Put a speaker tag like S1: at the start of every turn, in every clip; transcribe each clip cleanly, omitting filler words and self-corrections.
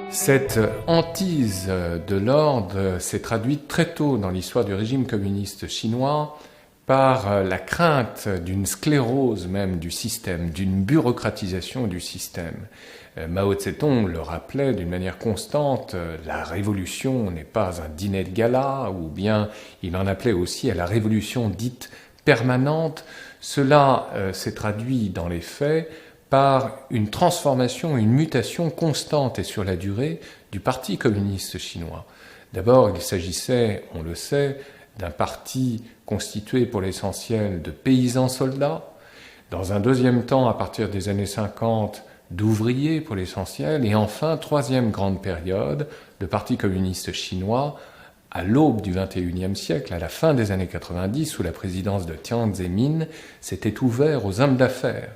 S1: Cette hantise de l'ordre s'est traduite très tôt dans l'histoire du régime communiste chinois par la crainte d'une sclérose même du système, d'une bureaucratisation du système. Mao Tse-tung le rappelait d'une manière constante, la révolution n'est pas un dîner de gala, ou bien il en appelait aussi à la révolution dite permanente. Cela s'est traduit dans les faits par une transformation, une mutation constante et sur la durée du Parti communiste chinois. D'abord, il s'agissait, on le sait, d'un parti constitué pour l'essentiel de paysans soldats. Dans un deuxième temps, à partir des années 50, d'ouvriers pour l'essentiel. Et enfin, troisième grande période, le Parti communiste chinois, à l'aube du XXIe siècle, à la fin des années 90, sous la présidence de Jiang Zemin, s'était ouvert aux hommes d'affaires.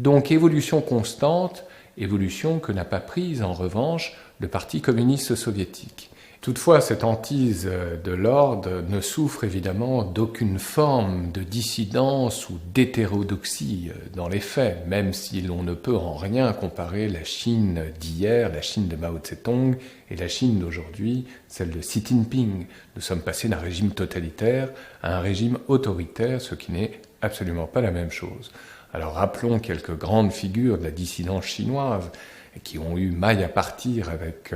S1: Donc évolution constante, évolution que n'a pas prise en revanche le Parti communiste soviétique. Toutefois, cette hantise de l'ordre ne souffre évidemment d'aucune forme de dissidence ou d'hétérodoxie dans les faits, même si l'on ne peut en rien comparer la Chine d'hier, la Chine de Mao Tse-tung, et la Chine d'aujourd'hui, celle de Xi Jinping. Nous sommes passés d'un régime totalitaire à un régime autoritaire, ce qui n'est absolument pas la même chose. Alors rappelons quelques grandes figures de la dissidence chinoise qui ont eu maille à partir avec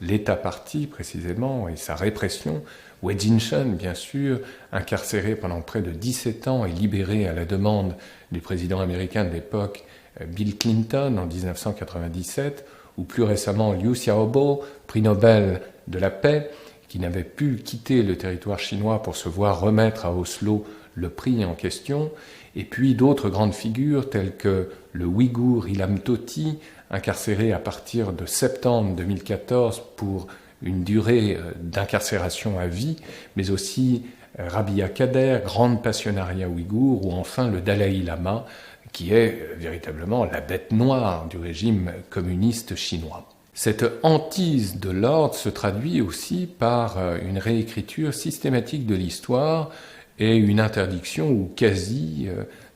S1: l'État parti précisément et sa répression. Wei Jinshen, bien sûr, incarcéré pendant près de 17 ans et libéré à la demande du président américain de l'époque, Bill Clinton, en 1997, ou plus récemment Liu Xiaobo, prix Nobel de la paix, qui n'avait pu quitter le territoire chinois pour se voir remettre à Oslo le prix en question, et puis d'autres grandes figures telles que le Ouïghour Ilham Tohti, incarcéré à partir de septembre 2014 pour une durée d'incarcération à vie, mais aussi Rabia Kader, grande passionnariat ouïghour, ou enfin le Dalai Lama, qui est véritablement la bête noire du régime communiste chinois. Cette hantise de l'ordre se traduit aussi par une réécriture systématique de l'histoire et une interdiction ou quasi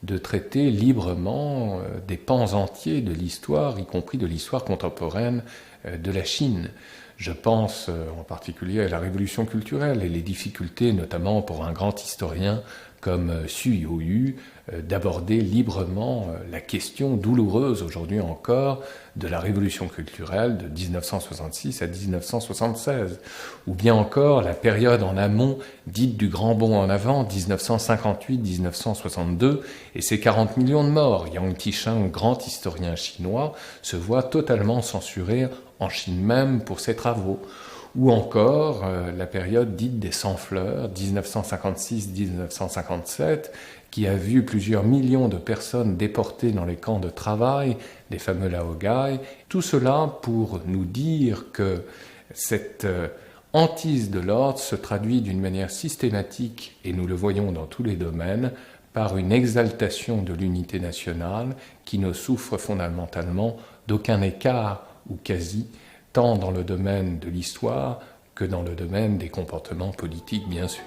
S1: de traiter librement des pans entiers de l'histoire, y compris de l'histoire contemporaine de la Chine. Je pense en particulier à la révolution culturelle et les difficultés, notamment pour un grand historien comme Xu Youyu, d'aborder librement la question douloureuse aujourd'hui encore de la révolution culturelle de 1966 à 1976, ou bien encore la période en amont dite du grand bond en avant, 1958-1962, et ses 40 millions de morts. Yang Tishang, grand historien chinois, se voit totalement censuré en Chine même pour ses travaux. Ou encore la période dite des sans-fleurs, 1956-1957, qui a vu plusieurs millions de personnes déportées dans les camps de travail, les fameux laogai. Tout cela pour nous dire que cette hantise de l'ordre se traduit d'une manière systématique, et nous le voyons dans tous les domaines, par une exaltation de l'unité nationale qui ne souffre fondamentalement d'aucun écart ou quasi, tant dans le domaine de l'histoire que dans le domaine des comportements politiques, bien sûr.